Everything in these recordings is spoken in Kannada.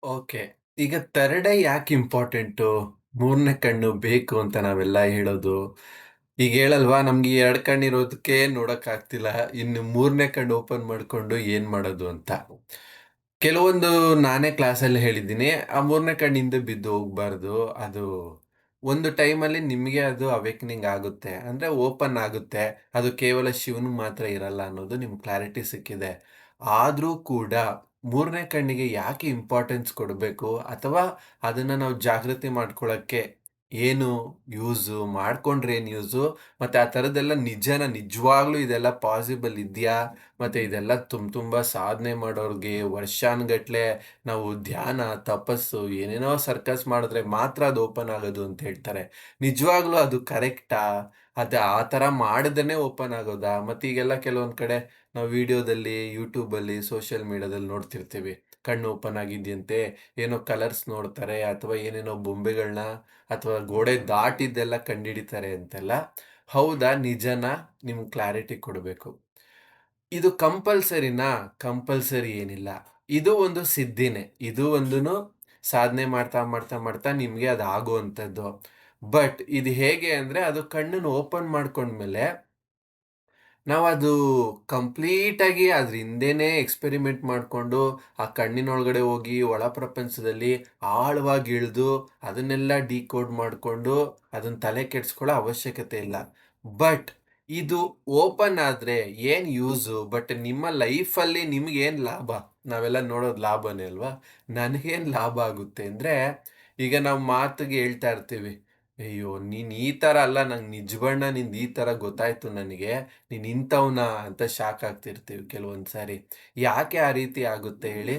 ಓಕೆ. ಈಗ ಥರ್ಡ್ ಐ ಯಾಕೆ ಇಂಪಾರ್ಟೆಂಟು? ಮೂರನೇ ಕಣ್ಣು ಬೇಕು ಅಂತ ನಾವೆಲ್ಲ ಹೇಳೋದು. ಈಗ ಹೇಳಲ್ವಾ ನಮ್ಗೆ ಈ 2 ಕಣ್ಣಿರೋದಕ್ಕೆ ನೋಡಕ್ಕಾಗ್ತಿಲ್ಲ. ಇನ್ನು ಮೂರನೇ ಕಣ್ಣು ಓಪನ್ ಮಾಡ್ಕೊಂಡು ಏನ್ ಮಾಡೋದು ಅಂತ. ಕೆಲವೊಂದು ನಾನೇ ಕ್ಲಾಸಲ್ಲಿ ಹೇಳಿದ್ದೀನಿ. ಆ ಮೂರನೇ ಕಣ್ಣು ಹಿಂದೆ ಬಿದ್ದು ಹೋಗ್ಬಾರ್ದು. ಅದು ಒಂದು ಟೈಮಲ್ಲಿ ನಿಮ್ಗೆ ಅದು ಅವೇಕನಿಂಗ್ ಆಗುತ್ತೆ. ಅಂದ್ರೆ ಓಪನ್ ಆಗುತ್ತೆ. ಅದು ಕೇವಲ ಶಿವನಿಗೆ ಮಾತ್ರ ಇರಲ್ಲ ಅನ್ನೋದು ನಿಮ್ಗೆ ಕ್ಲಾರಿಟಿ ಸಿಕ್ಕಿದೆ. ಆದ್ರೂ ಕೂಡ ಮೂರನೇ ಕಣ್ಣಿಗೆ ಯಾಕೆ ಇಂಪಾರ್ಟೆನ್ಸ್ ಕೊಡ್ಬೇಕು? ಅಥವಾ ಅದನ್ನ ನಾವು ಜಾಗೃತಿ ಮಾಡ್ಕೊಳಕ್ಕೆ ಏನು ಯೂಸು? ಮಾಡ್ಕೊಂಡ್ರೆ ಏನ್ ಯೂಸು? ಮತ್ತೆ ಆ ಥರದ್ದೆಲ್ಲ ನಿಜವಾಗ್ಲೂ ಇದೆಲ್ಲ ಪಾಸಿಬಲ್ ಇದ್ಯಾ? ಮತ್ತೆ ಇದೆಲ್ಲ ತುಂಬಾ ಸಾಧನೆ ಮಾಡೋರ್ಗೆ ವರ್ಷಾನುಗಟ್ಲೆ ನಾವು ಧ್ಯಾನ, ತಪಸ್ಸು ಏನೇನೋ ಸರ್ಕಸ್ ಮಾಡಿದ್ರೆ ಮಾತ್ರ ಅದು ಓಪನ್ ಆಗೋದು ಅಂತ ಹೇಳ್ತಾರೆ. ನಿಜವಾಗ್ಲೂ ಅದು ಕರೆಕ್ಟಾ? ಆ ಥರ ಮಾಡದೇನೆ ಓಪನ್ ಆಗೋದಾ? ಮತ್ತೆ ಈಗೆಲ್ಲ ಕೆಲವೊಂದ್ ಕಡೆ ನಾವು ವಿಡಿಯೋದಲ್ಲಿ, ಯೂಟ್ಯೂಬಲ್ಲಿ, ಸೋಷಿಯಲ್ ಮೀಡಿಯಾದಲ್ಲಿ ನೋಡ್ತಿರ್ತೀವಿ. ಕಣ್ಣು ಓಪನ್ ಆಗಿದ್ಯಂತೆ, ಏನೋ ಕಲರ್ಸ್ ನೋಡ್ತಾರೆ ಅಥವಾ ಏನೇನೋ ಬೊಂಬೆಗಳ್ನ ಅಥವಾ ಗೋಡೆ ದಾಟಿದ್ದೆಲ್ಲ ಕಂಡ್ಹಿಡಿತಾರೆ ಅಂತೆಲ್ಲ. ಹೌದಾ? ನಿಜನಾ? ನಿಮ್ಗ್ ಕ್ಲಾರಿಟಿ ಕೊಡ್ಬೇಕು. ಇದು ಕಂಪಲ್ಸರಿನಾ? ಕಂಪಲ್ಸರಿ ಏನಿಲ್ಲ. ಇದು ಒಂದು ಸಿದ್ಧಿನೇ. ಇದು ಒಂದುನು ಸಾಧನೆ ಮಾಡ್ತಾ ನಿಮ್ಗೆ ಅದು ಆಗುವಂಥದ್ದು. ಬಟ್ ಇದು ಹೇಗೆ ಅಂದ್ರೆ ಅದು ಕಣ್ಣನ್ನ ಓಪನ್ ಮಾಡ್ಕೊಂಡ್ಮೇಲೆ ನಾವದು ಕಂಪ್ಲೀಟಾಗಿ ಅದ್ರ ಹಿಂದೆನೇ ಎಕ್ಸ್‌ಪೆರಿಮೆಂಟ್ ಮಾಡ್ಕೊಂಡು, ಆ ಕಣ್ಣಿನೊಳಗಡೆ ಹೋಗಿ ಒಳ ಪ್ರಪಂಚದಲ್ಲಿ ಆಳವಾಗಿ ಇಳ್ದು, ಅದನ್ನೆಲ್ಲ ಡಿಕೋಡ್ ಮಾಡ್ಕೊಂಡು, ಅದನ್ನ ತಲೆ ಕೆಡ್ಸ್ಕೊಳ್ಳೋ ಅವಶ್ಯಕತೆ ಇಲ್ಲ. ಬಟ್ ಇದು ಓಪನ್ ಆದ್ರೆ ಏನ್ ಯೂಸು? ಬಟ್ ನಿಮ್ಮ ಲೈಫಲ್ಲಿ ನಿಮ್ಗೇನ್ ಲಾಭ? ನಾವೆಲ್ಲ ನೋಡೋದು ಲಾಭನೇ ಅಲ್ವಾ? ನನಗೇನ್ ಲಾಭ ಆಗುತ್ತೆ ಅಂದ್ರೆ, ಈಗ ನಾವು ಮಾತಿಗೆ ಹೇಳ್ತಾ ಇರ್ತೀವಿ. "ಅಯ್ಯೋ! ನೀನ್ ಈ ತರ ಅಲ್ಲ ನಂಗ್ ನಿಜವಾಗ್ನ ನಿಂದ್ ಈ ತರ ಗೊತ್ತಾಯ್ತು ನನಗೆ. ನೀನ್ ಇಂಥವ್ನಾ ಅಂತ ಶಾಕ್ ಆಗ್ತಿರ್ತೀವಿ ಕೆಲವೊಂದ್ ಸಾರಿ. ಯಾಕೆ ಆ ರೀತಿ ಆಗುತ್ತೆ ಹೇಳಿ?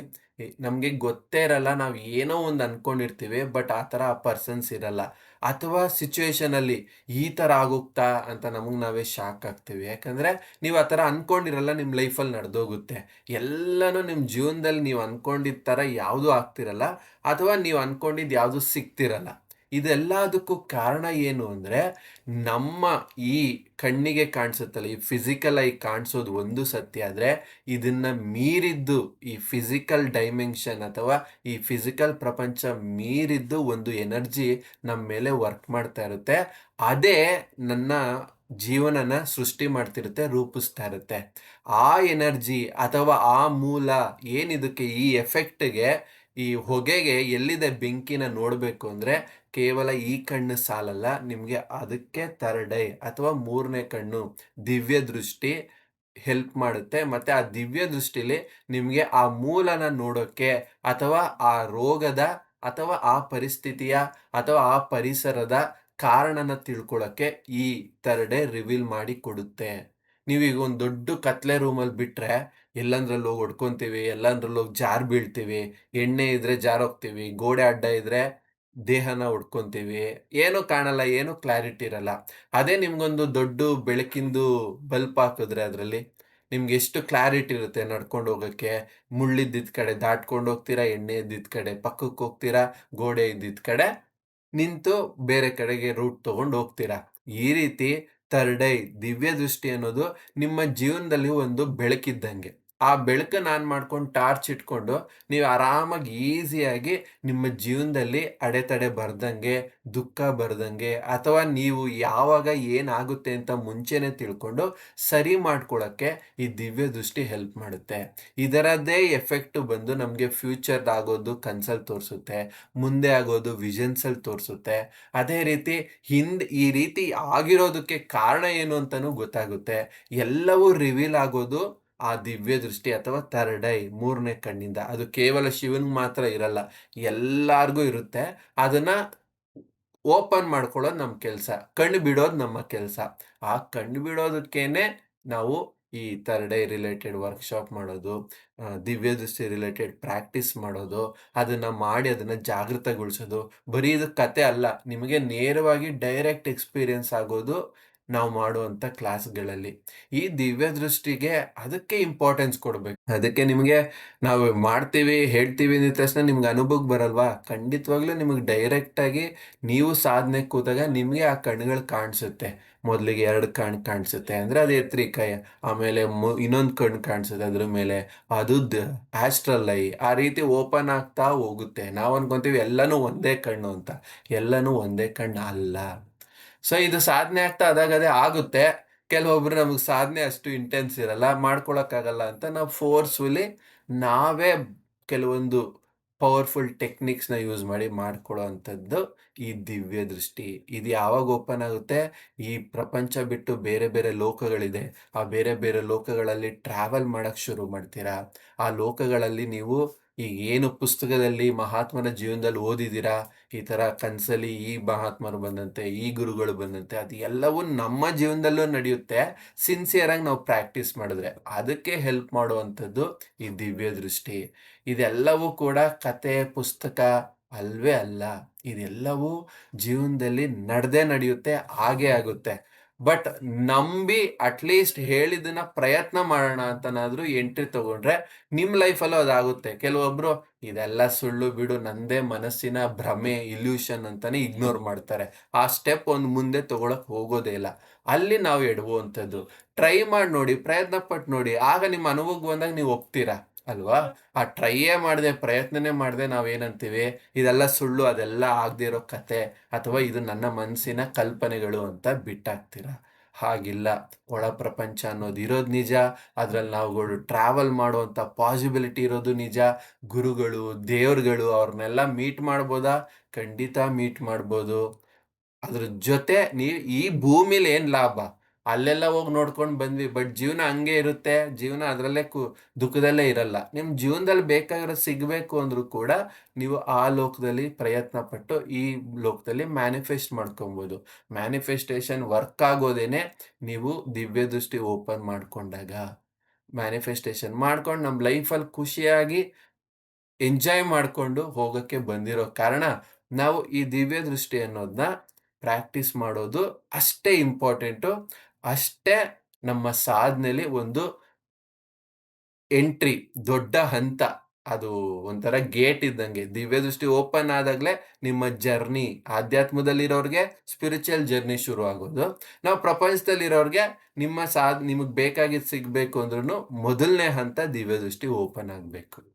ನಮ್ಗೆ ಗೊತ್ತೇ ಇರಲ್ಲ. ನಾವ್ ಏನೋ ಒಂದ್ ಅನ್ಕೊಂಡಿರ್ತೀವಿ. ಬಟ್ ಆ ತರ ಆ ಪರ್ಸನ್ಸ್ ಇರಲ್ಲ. ಅಥವಾ ಸಿಚುಯೇಷನ್ ಅಲ್ಲಿ ಈ ತರ ಆಗೋಗ್ತಾ ಅಂತ ನಮಗ್ ನಾವೇ ಶಾಕ್ ಆಗ್ತೀವಿ. ಯಾಕಂದ್ರೆ ನೀವ್ ಆ ತರ ಅನ್ಕೊಂಡಿರಲ್ಲ. ನಿಮ್ ಲೈಫಲ್ಲಿ ನಡೆದೋಗುತ್ತೆ. ಎಲ್ಲಾನು ನಿಮ್ ಜೀವನದಲ್ಲಿ ನೀವ್ ಅನ್ಕೊಂಡಿದ್ ತರ ಯಾವ್ದು ಆಗ್ತಿರಲ್ಲ. ಅಥವಾ ನೀವ್ ಅನ್ಕೊಂಡಿದ್ ಯಾವ್ದು ಸಿಗ್ತಿರಲ್ಲ. ಇದೆಲ್ಲದಕ್ಕೂ ಕಾರಣ ಏನು ಅಂದ್ರೆ ನಮ್ಮ ಈ ಕಣ್ಣಿಗೆ ಕಾಣಿಸುತ್ತಲ್ಲ, ಈ ಫಿಸಿಕಲ್ ಆಗಿ ಕಾಣಿಸೋದು ಒಂದು ಸತ್ಯ ಆದ್ರೆ, ಇದನ್ನ ಮೀರಿದ್ದು ಈ ಫಿಸಿಕಲ್ ಡೈಮೆನ್ಷನ್ ಅಥವಾ ಈ ಫಿಸಿಕಲ್ ಪ್ರಪಂಚ ಮೀರಿದ್ದು ಒಂದು ಎನರ್ಜಿ ನಮ್ಮ ಮೇಲೆ ವರ್ಕ್ ಮಾಡ್ತಾ ಇರುತ್ತೆ. ಅದೇ ನನ್ನ ಜೀವನನ ಸೃಷ್ಟಿ ಮಾಡ್ತಿರುತ್ತೆ, ರೂಪಿಸ್ತಾ ಇರುತ್ತೆ. ಆ ಎನರ್ಜಿ ಅಥವಾ ಆ ಮೂಲ ಏನಿದಕ್ಕೆ ಈ ಎಫೆಕ್ಟ್‌ಗೆ, ಈ ಹೊಗೆಗೆ ಎಲ್ಲಿದೆ ಬೆಂಕಿನ ನೋಡ್ಬೇಕು ಅಂದ್ರೆ ಕೇವಲ ಈ ಕಣ್ಣು ಸಾಲಲ್ಲ. ನಿಮ್ಗೆ ಅದಕ್ಕೆ ಥರ್ಡ್ ಐ ಅಥವಾ ಮೂರನೇ ಕಣ್ಣು, ದಿವ್ಯ ದೃಷ್ಟಿ ಹೆಲ್ಪ್ ಮಾಡುತ್ತೆ. ಮತ್ತೆ ಆ ದಿವ್ಯ ದೃಷ್ಟಿಲಿ ನಿಮ್ಗೆ ಆ ಮೂಲನ ನೋಡೋಕ್ಕೆ ಅಥವಾ ಆ ರೋಗದ ಅಥವಾ ಆ ಪರಿಸ್ಥಿತಿಯ ಅಥವಾ ಆ ಪರಿಸರದ ಕಾರಣನ ತಿಳ್ಕೊಳಕ್ಕೆ ಈ ಥರ್ಡ್ ಐ ರಿವೀಲ್ ಮಾಡಿ ಕೊಡುತ್ತೆ. ನೀವೀಗ ಒಂದ್ ದೊಡ್ಡ ಕತ್ಲೆ ರೂಮಲ್ಲಿ ಬಿಟ್ರೆ ಎಲ್ಲಂದ್ರಲ್ಲಿ ಹೋಗಿ ಹೊಡ್ಕೊಂತೀವಿ, ಎಲ್ಲಂದ್ರಲ್ಲಿ ಹೋಗಿ ಜಾರ್ ಬೀಳ್ತೀವಿ, ಎಣ್ಣೆ ಇದ್ರೆ ಜಾರೋಗ್ತೀವಿ, ಗೋಡೆ ಅಡ್ಡ ಇದ್ರೆ ದೇಹನ ಹೊಡ್ಕೊಂತೀವಿ. ಏನೂ ಕಾಣಲ್ಲ, ಏನೂ ಕ್ಲಾರಿಟಿ ಇರಲ್ಲ. ಅದೇ ನಿಮ್ಗೊಂದು ದೊಡ್ಡ ಬೆಳಕಿಂದು ಬಲ್ಪ್ ಹಾಕಿದ್ರೆ ಅದ್ರಲ್ಲಿ, ನಿಮ್ಗೆ ಎಷ್ಟು ಕ್ಲಾರಿಟಿ ಇರುತ್ತೆ ನಡ್ಕೊಂಡು ಹೋಗಕ್ಕೆ. ಮುಳ್ಳಿದ್ದಿದ್ ಕಡೆ ದಾಟ್ಕೊಂಡು ಹೋಗ್ತೀರಾ, ಎಣ್ಣೆ ಇದ್ದಿದ್ ಕಡೆ ಪಕ್ಕಕ್ಕೆ ಹೋಗ್ತೀರಾ, ಗೋಡೆ ಇದ್ದಿದ್ ಕಡೆ ನಿಂತು ಬೇರೆ ಕಡೆಗೆ ರೂಟ್ ತಗೊಂಡು ಹೋಗ್ತೀರಾ. ಈ ರೀತಿ ಥರ್ಡ್ ಐ ದಿವ್ಯ ದೃಷ್ಟಿ ಅನ್ನೋದು ನಿಮ್ಮ ಜೀವನದಲ್ಲಿ ಒಂದು ಬೆಳಕಿದ್ದಂಗೆ. ಆ ಬೆಳಕನ್ನ ಆನ್ ಮಾಡ್ಕೊಂಡು ಟಾರ್ಚ್ ಇಟ್ಕೊಂಡು ನೀವು ಆರಾಮಾಗಿ ಈಸಿಯಾಗಿ ನಿಮ್ಮ ಜೀವನದಲ್ಲಿ ಅಡೆತಡೆ ಬರ್ದಂಗೆ, ದುಃಖ ಬರ್ದಂಗೆ ಅಥವಾ ನೀವು ಯಾವಾಗ ಏನಾಗುತ್ತೆ ಅಂತ ಮುಂಚೆನೆ ತಿಳ್ಕೊಂಡು ಸರಿ ಮಾಡ್ಕೊಳಕ್ಕೆ ಈ ದಿವ್ಯ ದೃಷ್ಟಿ ಹೆಲ್ಪ್ ಮಾಡುತ್ತೆ. ಇದರದ್ದೇ ಎಫೆಕ್ಟ್ ಬಂದು ನಮ್ಗೆ ಫ್ಯೂಚರ್‌ದ್ ಆಗೋದು ಕನ್ಸಲ್ಲಿ ತೋರಿಸುತ್ತೆ. ಮುಂದೆ ಆಗೋದು ವಿಷನ್ಸಲ್ಲಿ ತೋರಿಸುತ್ತೆ. ಅದೇ ರೀತಿ ಈ ರೀತಿ ಆಗಿರೋದಕ್ಕೆ ಕಾರಣ ಏನು ಅಂತಾನೂ ಗೊತ್ತಾಗುತ್ತೆ. ಎಲ್ಲವೂ ರಿವೀಲ್ ಆಗೋದು ಆ ದಿವ್ಯ ದೃಷ್ಟಿ ಅಥವಾ ಥರ್ಡ್ ಐ ಮೂರನೇ ಕಣ್ಣಿಂದ. ಅದು ಕೇವಲ ಶಿವನ್ಗ್ ಮಾತ್ರ ಇರಲ್ಲ. ಎಲ್ಲಾರ್ಗೂ ಇರುತ್ತೆ. ಅದನ್ನ ಓಪನ್ ಮಾಡ್ಕೊಳ್ಳೋದು ನಮ್ ಕೆಲ್ಸ. ಕಣ್ಣು ಬಿಡೋದು ನಮ್ಮ ಕೆಲ್ಸ. ಆ ಕಣ್ಣು ಬಿಡೋದಕ್ಕೇನೆ ನಾವು ಈ ಥರ್ಡ್ ಐ ರಿಲೇಟೆಡ್ ವರ್ಕ್‌ಶಾಪ್ ಮಾಡೋದು, ದಿವ್ಯ ದೃಷ್ಟಿ ರಿಲೇಟೆಡ್ ಪ್ರಾಕ್ಟೀಸ್ ಮಾಡೋದು, ಅದನ್ನ ಮಾಡಿ ಅದನ್ನ ಜಾಗೃತಗೊಳಿಸೋದು. ಬರೀ ಇದು ಕತೆ ಅಲ್ಲ. ನಿಮಗೆ ನೇರವಾಗಿ ಡೈರೆಕ್ಟ್ ಎಕ್ಸ್‌ಪೀರಿಯನ್ಸ್ ಆಗೋದು ನಾವು ಮಾಡುವಂಥ ಕ್ಲಾಸ್‌ಗಳಲ್ಲಿ. ಈ ದಿವ್ಯ ದೃಷ್ಟಿಗೆ ಅದಕ್ಕೆ ಇಂಪಾರ್ಟೆನ್ಸ್ ಕೊಡ್ಬೇಕು. ಅದಕ್ಕೆ ನಿಮ್ಗೆ ನಾವು ಮಾಡ್ತೀವಿ, ಹೇಳ್ತೀವಿ ಅಂದಿದ ತಕ್ಷಣ ನಿಮ್ಗೆ ಅನುಭವಕ್ಕೆ ಬರಲ್ವಾ? ಖಂಡಿತವಾಗ್ಲೂ ನಿಮಗೆ ಡೈರೆಕ್ಟಾಗಿ ನೀವು ಸಾಧನೆಗೆ ಕೂತಾಗ ನಿಮ್ಗೆ ಆ ಕಣ್ಣುಗಳು ಕಾಣಿಸುತ್ತೆ. ಮೊದಲಿಗೆ 2 ಕಣ್ಣು ಕಾಣಿಸುತ್ತೆ. ಅಂದ್ರೆ ಅದು ಎತ್ರಿಕಾಯ. ಆಮೇಲೆ ಇನ್ನೊಂದು ಕಣ್ಣು ಕಾಣಿಸುತ್ತೆ ಅದ್ರ ಮೇಲೆ. ಅದು ಆಸ್ಟ್ರಲ್ ಐ. ಆ ರೀತಿ ಓಪನ್ ಆಗ್ತಾ ಹೋಗುತ್ತೆ. ನಾವು ಅನ್ಕೊಂತೀವಿ ಎಲ್ಲನೂ ಒಂದೇ ಕಣ್ಣು ಅಂತ. ಎಲ್ಲನೂ ಒಂದೇ ಕಣ್ಣು ಅಲ್ಲ. ಸೊ ಇದು ಸಾಧನೆ ಆಗ್ತಾ ಅದಾಗದೇ ಆಗುತ್ತೆ. ಕೆಲವೊಬ್ರು ನಮಗೆ ಸಾಧನೆ ಅಷ್ಟು ಇಂಟೆನ್ಸ್ ಇರಲ್ಲ, ಮಾಡ್ಕೊಳಕ್ಕಾಗಲ್ಲ ಅಂತ ನಾವು ಫೋರ್ಸ್‌ಫುಲಿ ನಾವೇ ಕೆಲವೊಂದು ಪವರ್‌ಫುಲ್ ಟೆಕ್ನಿಕ್ಸ್‌ನ ಯೂಸ್ ಮಾಡಿ ಮಾಡ್ಕೊಳ್ಳೋವಂಥದ್ದು ಈ ದಿವ್ಯ ದೃಷ್ಟಿ. ಇದು ಯಾವಾಗ ಓಪನ್ ಆಗುತ್ತೆ? ಈ ಪ್ರಪಂಚ ಬಿಟ್ಟು ಬೇರೆ ಬೇರೆ ಲೋಕಗಳಿದೆ. ಆ ಬೇರೆ ಬೇರೆ ಲೋಕಗಳಲ್ಲಿ ಟ್ರಾವೆಲ್ ಮಾಡಕ್ ಶುರು ಮಾಡ್ತೀರಾ. ಆ ಲೋಕಗಳಲ್ಲಿ ನೀವು ಈಗ ಏನು ಪುಸ್ತಕದಲ್ಲಿ ಮಹಾತ್ಮನ ಜೀವನದಲ್ಲಿ ಓದಿದ್ದೀರಾ, ಈ ತರ ಕನ್ಸಲ್ಲಿ ಈ ಮಹಾತ್ಮರು ಬಂದಂತೆ, ಈ ಗುರುಗಳು ಬಂದಂತೆ, ಅದು ಎಲ್ಲವೂ ನಮ್ಮ ಜೀವನದಲ್ಲೂ ನಡೆಯುತ್ತೆ. ಸಿನ್ಸಿಯರ್ ಆಗಿ ನಾವು ಪ್ರಾಕ್ಟೀಸ್ ಮಾಡಿದ್ರೆ. ಅದಕ್ಕೆ ಹೆಲ್ಪ್ ಮಾಡುವಂಥದ್ದು ಈ ದಿವ್ಯ ದೃಷ್ಟಿ. ಇದೆಲ್ಲವೂ ಕೂಡ ಕತೆ, ಪುಸ್ತಕ ಅಲ್ವೇ ಅಲ್ಲ. ಇದೆಲ್ಲವೂ ಜೀವನದಲ್ಲಿ ನಡ್ದೇ ನಡೆಯುತ್ತೆ, ಆಗೇ ಆಗುತ್ತೆ. ಬಟ್ ನಂಬಿ ಅಟ್‌ಲೀಸ್ಟ್ ಹೇಳಿದ್ದನ್ನ ಪ್ರಯತ್ನ ಮಾಡೋಣ ಅಂತನಾದ್ರೂ ಎಂಟ್ರಿ ತಗೊಂಡ್ರೆ ನಿಮ್ ಲೈಫಲ್ಲೂ ಅದಾಗುತ್ತೆ. ಕೆಲವೊಬ್ರು ಇದೆಲ್ಲ ಸುಳ್ಳು ಬಿಡು ನಂದೇ ಮನಸ್ಸಿನ ಭ್ರಮೆ, ಇಲ್ಯೂಷನ್ ಅಂತಾನೆ ಇಗ್ನೋರ್ ಮಾಡ್ತಾರೆ. ಆ ಸ್ಟೆಪ್ ಒಂದು ಮುಂದೆ ತಗೊಳಕ್ ಹೋಗೋದೇ ಇಲ್ಲ. ಅಲ್ಲಿ ನಾವು ಎಡವುವಂಥದ್ದು. ಟ್ರೈ ಮಾಡಿ ನೋಡಿ, ಪ್ರಯತ್ನ ಪಟ್ಟು ನೋಡಿ. ಆಗ ನಿಮ್ಮ ಅನುಭವಕ್ಕೆ ಬಂದಾಗ ನೀವು ಒಪ್ತೀರಾ ಅಲ್ವಾ? ಆ ಟ್ರೈಯೇ ಮಾಡದೆ, ಪ್ರಯತ್ನನೇ ಮಾಡದೆ ನಾವೇನಂತೀವಿ, ಇದೆಲ್ಲ ಸುಳ್ಳು, ಅದೆಲ್ಲ ಆಗದೆ ಇರೋ ಕತೆ ಅಥವಾ ಇದು ನನ್ನ ಮನಸ್ಸಿನ ಕಲ್ಪನೆಗಳು ಅಂತ ಬಿಟ್ಟಾಕ್ತೀರ. ಹಾಗಿಲ್ಲ. ಒಳ ಪ್ರಪಂಚ ಅನ್ನೋದು ಇರೋದು ನಿಜ. ಅದ್ರಲ್ಲಿ ನಾವುಗಳು ಟ್ರಾವೆಲ್ ಮಾಡುವಂಥ ಪಾಸಿಬಿಲಿಟಿ ಇರೋದು ನಿಜ. ಗುರುಗಳು, ದೇವ್ರುಗಳು ಅವ್ರನ್ನೆಲ್ಲ ಮೀಟ್ ಮಾಡ್ಬೋದಾ? ಖಂಡಿತ ಮೀಟ್ ಮಾಡ್ಬೋದು. ಅದ್ರ ಜೊತೆ ಈ ಭೂಮಿಲಿ ಏನ್ ಲಾಭ? ಅಲ್ಲೆಲ್ಲ ಹೋಗಿ ನೋಡ್ಕೊಂಡ್ ಬಂದ್ವಿ. ಬಟ್ ಜೀವನ ಹಂಗೆ ಇರುತ್ತೆ. ಜೀವನ ಅದ್ರಲ್ಲೇ ದುಃಖದಲ್ಲೇ ಇರಲ್ಲ. ನಿಮ್ ಜೀವನದಲ್ಲಿ ಬೇಕಾಗಿರೋದು ಸಿಗ್ಬೇಕು ಅಂದ್ರೂ ಕೂಡ ನೀವು ಆ ಲೋಕದಲ್ಲಿ ಪ್ರಯತ್ನ ಪಟ್ಟು ಈ ಲೋಕದಲ್ಲಿ ಮ್ಯಾನಿಫೆಸ್ಟ್ ಮಾಡ್ಕೊಬೋದು. ಮ್ಯಾನಿಫೆಸ್ಟೇಷನ್ ವರ್ಕ್ ಆಗೋದೇನೆ ನೀವು ದಿವ್ಯ ದೃಷ್ಟಿ ಓಪನ್ ಮಾಡ್ಕೊಂಡಾಗ. ಮ್ಯಾನಿಫೆಸ್ಟೇಷನ್ ಮಾಡ್ಕೊಂಡು ನಮ್ ಲೈಫಲ್ಲಿ ಖುಷಿಯಾಗಿ ಎಂಜಾಯ್ ಮಾಡ್ಕೊಂಡು ಹೋಗಕ್ಕೆ ಬಂದಿರೋ ಕಾರಣ, ನಾವು ಈ ದಿವ್ಯ ದೃಷ್ಟಿ ಅನ್ನೋದನ್ನ ಪ್ರಾಕ್ಟೀಸ್ ಮಾಡೋದು ಅಷ್ಟೇ ಇಂಪಾರ್ಟೆಂಟು. ಅಷ್ಟೇ ನಮ್ಮ ಸಾಧನೆಲಿ ಒಂದು ಎಂಟ್ರಿ, ದೊಡ್ಡ ಹಂತ. ಅದು ಒಂಥರ ಗೇಟ್ ಇದ್ದಂಗೆ. ದಿವ್ಯ ದೃಷ್ಟಿ ಓಪನ್ ಆದಾಗ್ಲೇ ನಿಮ್ಮ ಜರ್ನಿ ಆಧ್ಯಾತ್ಮದಲ್ಲಿರೋರ್ಗೆ ಸ್ಪಿರಿಚುವಲ್ ಜರ್ನಿ ಶುರು ಆಗೋದು. ನಾವು ಪ್ರಪಂಚದಲ್ಲಿರೋರ್ಗೆ ನಿಮಗ್ ಬೇಕಾಗಿದ್ದು ಸಿಗ್ಬೇಕು ಅಂದ್ರುನು ಮೊದಲನೇ ಹಂತ ದಿವ್ಯ ದೃಷ್ಟಿ ಓಪನ್ ಆಗ್ಬೇಕು.